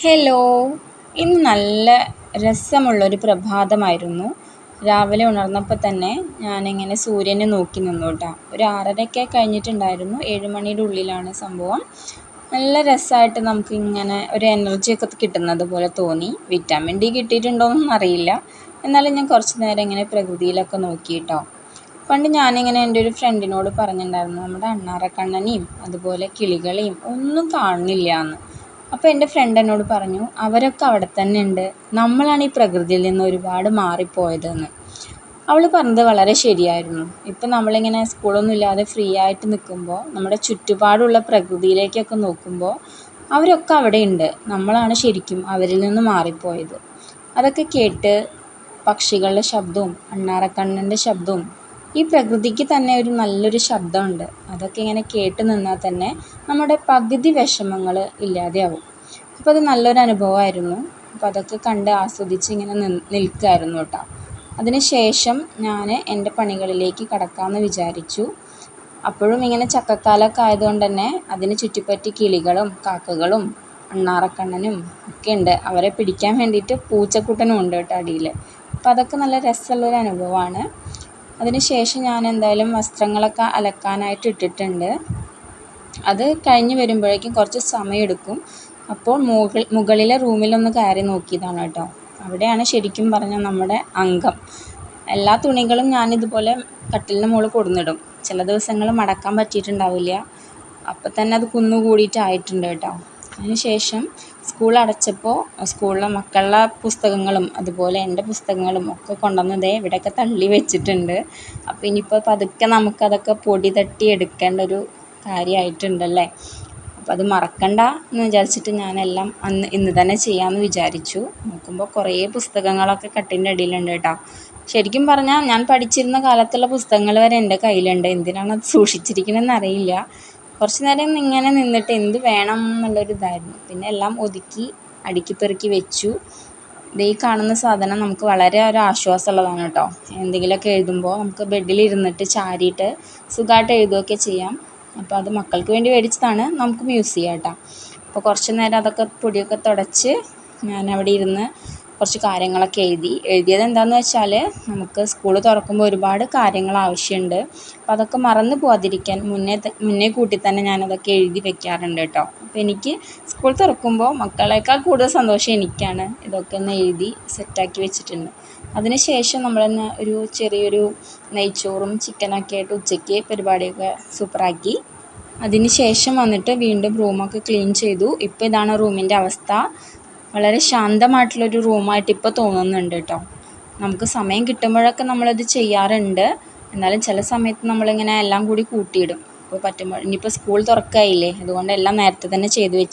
Hello, ഇന്ന് നല്ല രസമുള്ളൊരു പ്രഭാതമായിരുന്നു. രാവിലെ ഉണർന്നപ്പോൾ തന്നെ ഞാനിങ്ങനെ സൂര്യനെ നോക്കി നിന്നു കേട്ടോ. ഒരു 6:30 കഴിഞ്ഞിട്ടുണ്ടായിരുന്നു. 7 മണിയുടെ ഉള്ളിലാണ് സംഭവം. നല്ല രസമായിട്ട് നമുക്കിങ്ങനെ ഒരു എനർജിയൊക്കെ കിട്ടുന്നത് പോലെ തോന്നി. വിറ്റാമിൻ ഡി കിട്ടിയിട്ടുണ്ടോയെന്നൊന്നും അറിയില്ല. എന്നാലും ഞാൻ കുറച്ച് നേരം ഇങ്ങനെ പ്രകൃതിയിലൊക്കെ നോക്കി കേട്ടോ. പണ്ട് ഞാനിങ്ങനെ എൻ്റെ ഒരു ഫ്രണ്ടിനോട് പറഞ്ഞിട്ടുണ്ടായിരുന്നു, നമ്മുടെ അണ്ണാറക്കണ്ണനെയും അതുപോലെ കിളികളെയും ഒന്നും കാണുന്നില്ല എന്ന്. അപ്പോൾ എൻ്റെ ഫ്രണ്ട് എന്നോട് പറഞ്ഞു, അവരൊക്കെ അവിടെ തന്നെ ഉണ്ട്, നമ്മളാണ് ഈ പ്രകൃതിയിൽ നിന്ന് ഒരുപാട് മാറിപ്പോയതെന്ന്. അവൾ പറഞ്ഞത് വളരെ ശരിയായിരുന്നു. ഇപ്പം നമ്മളിങ്ങനെ സ്കൂളൊന്നും ഇല്ലാതെ ഫ്രീ ആയിട്ട് നിൽക്കുമ്പോൾ നമ്മുടെ ചുറ്റുപാടുള്ള പ്രകൃതിയിലേക്കൊക്കെ നോക്കുമ്പോൾ അവരൊക്കെ അവിടെ ഉണ്ട്, നമ്മളാണ് ശരിക്കും അവരിൽ നിന്ന് മാറിപ്പോയത്. അതൊക്കെ കേട്ട് പക്ഷികളുടെ ശബ്ദവും അണ്ണാറക്കണ്ണൻ്റെ ശബ്ദവും ഈ പ്രകൃതിക്ക് തന്നെ ഒരു നല്ലൊരു ശബ്ദമുണ്ട്. അതൊക്കെ ഇങ്ങനെ കേട്ട് നിന്നാൽ തന്നെ നമ്മുടെ പകുതി വിഷമങ്ങൾ ഇല്ലാതെയാവും. അപ്പോൾ അത് നല്ലൊരു അനുഭവമായിരുന്നു. അപ്പോൾ അതൊക്കെ കണ്ട് ആസ്വദിച്ച് ഇങ്ങനെ നിൽക്കുകയായിരുന്നു കേട്ടോ. അതിന് ശേഷം ഞാൻ എൻ്റെ പണികളിലേക്ക് കടക്കാമെന്ന് വിചാരിച്ചു. അപ്പോഴും ഇങ്ങനെ ചക്കക്കാലമൊക്കെ ആയതുകൊണ്ട് തന്നെ അതിന് ചുറ്റിപ്പറ്റി കിളികളും കാക്കകളും അണ്ണാറക്കണ്ണനും ഒക്കെ ഉണ്ട്. അവരെ പിടിക്കാൻ വേണ്ടിയിട്ട് പൂച്ചക്കുട്ടനും ഉണ്ട് കേട്ടോ അടിയിൽ. അപ്പോൾ അതൊക്കെ നല്ല രസമുള്ളൊരു അനുഭവമാണ്. അതിന് ശേഷം ഞാൻ എന്തായാലും വസ്ത്രങ്ങളൊക്കെ അലക്കാനായിട്ട് ഇട്ടിട്ടുണ്ട്. അത് കഴിഞ്ഞ് വരുമ്പോഴേക്കും കുറച്ച് സമയമെടുക്കും. അപ്പോൾ മുകളിലെ റൂമിലൊന്ന് കയറി നോക്കിയതാണ് കേട്ടോ. അവിടെയാണ് ശരിക്കും പറഞ്ഞാൽ നമ്മുടെ അംഗം. എല്ലാ തുണികളും ഞാനിതുപോലെ കട്ടിലിന് മുകളിൽ കൊടുന്നിടും. ചില ദിവസങ്ങൾ മടക്കാൻ പറ്റിയിട്ടുണ്ടാവില്ല. അപ്പം തന്നെ അത് കുന്നുകൂടിയിട്ടായിട്ടുണ്ട് കേട്ടോ. അതിന് ശേഷം സ്കൂൾ അടച്ചപ്പോൾ സ്കൂളിലെ മക്കളുടെ പുസ്തകങ്ങളും അതുപോലെ എൻ്റെ പുസ്തകങ്ങളും ഒക്കെ കൊണ്ടുവന്നത് ഇവിടെയൊക്കെ തള്ളി വെച്ചിട്ടുണ്ട്. അപ്പോൾ ഇനിയിപ്പോൾ പതുക്കെ നമുക്കതൊക്കെ പൊടി തട്ടി എടുക്കേണ്ട ഒരു കാര്യമായിട്ടുണ്ടല്ലേ. അപ്പോൾ അത് മറക്കണ്ട എന്ന് വിചാരിച്ചിട്ട് ഞാനെല്ലാം ഇന്ന് തന്നെ ചെയ്യാമെന്ന് വിചാരിച്ചു. നോക്കുമ്പോൾ കുറേ പുസ്തകങ്ങളൊക്കെ കട്ടിൻ്റെ അടിയിലുണ്ട് കേട്ടോ. ശരിക്കും പറഞ്ഞാൽ ഞാൻ പഠിച്ചിരുന്ന കാലത്തുള്ള പുസ്തകങ്ങൾ വരെ എൻ്റെ കയ്യിലുണ്ട്. എന്തിനാണ് അത് സൂക്ഷിച്ചിരിക്കണമെന്ന് അറിയില്ല. കുറച്ച് നേരം ഇങ്ങനെ നിന്നിട്ട് എന്ത് വേണം എന്നുള്ളൊരു ഇതായിരുന്നു. പിന്നെ എല്ലാം ഒതുക്കി അടുക്കി പെറുക്കി വെച്ചു. ഈ കാണുന്ന സാധനം നമുക്ക് വളരെ ഒരു ആശ്വാസമുള്ളതാണ് കേട്ടോ. എന്തെങ്കിലുമൊക്കെ എഴുതുമ്പോൾ നമുക്ക് ബെഡിലിരുന്നിട്ട് ചാരിയിട്ട് സുഖമായിട്ട് എഴുതുകയൊക്കെ ചെയ്യാം. അപ്പോൾ അത് മക്കൾക്ക് വേണ്ടി മേടിച്ചതാണ്, നമുക്കും യൂസ് ചെയ്യാം കേട്ടോ. അപ്പോൾ കുറച്ച് നേരം അതൊക്കെ പൊടിയൊക്കെ തുടച്ച് ഞാൻ അവിടെ ഇരുന്ന് കുറച്ച് കാര്യങ്ങളൊക്കെ എഴുതിയത് എന്താണെന്ന് വെച്ചാൽ നമുക്ക് സ്കൂൾ തുറക്കുമ്പോൾ ഒരുപാട് കാര്യങ്ങൾ ആവശ്യമുണ്ട്. അപ്പോൾ അതൊക്കെ മറന്നു പോകാതിരിക്കാൻ മുന്നേ കൂട്ടി തന്നെ ഞാനതൊക്കെ എഴുതി വെക്കാറുണ്ട് കേട്ടോ. അപ്പോൾ എനിക്ക് സ്കൂൾ തുറക്കുമ്പോൾ മക്കളേക്കാൾ കൂടുതൽ സന്തോഷം എനിക്കാണ്. ഇതൊക്കെ ഒന്ന് എഴുതി സെറ്റാക്കി വെച്ചിട്ടുണ്ട്. അതിന് ശേഷം നമ്മളൊന്ന് ഒരു ചെറിയൊരു നെയ്ച്ചോറും ചിക്കനൊക്കെ ആയിട്ട് ഉച്ചയ്ക്ക് പരിപാടിയൊക്കെ സൂപ്പറാക്കി. അതിന് ശേഷം വന്നിട്ട് വീണ്ടും റൂമൊക്കെ ക്ലീൻ ചെയ്തു. ഇപ്പോൾ ഇതാണ് റൂമിൻ്റെ അവസ്ഥ. വളരെ ശാന്തമായിട്ടുള്ളൊരു റൂമായിട്ട് ഇപ്പോൾ തോന്നുന്നുണ്ട് കേട്ടോ. നമുക്ക് സമയം കിട്ടുമ്പോഴൊക്കെ നമ്മളത് ചെയ്യാറുണ്ട്. എന്നാലും ചില സമയത്ത് നമ്മളിങ്ങനെ എല്ലാം കൂടി കൂട്ടിയിടും. അപ്പോൾ പറ്റുമ്പോൾ ഇനിയിപ്പോൾ സ്കൂൾ തുറക്കായില്ലേ, അതുകൊണ്ട് എല്ലാം നേരത്തെ തന്നെ ചെയ്തു വെച്ചു.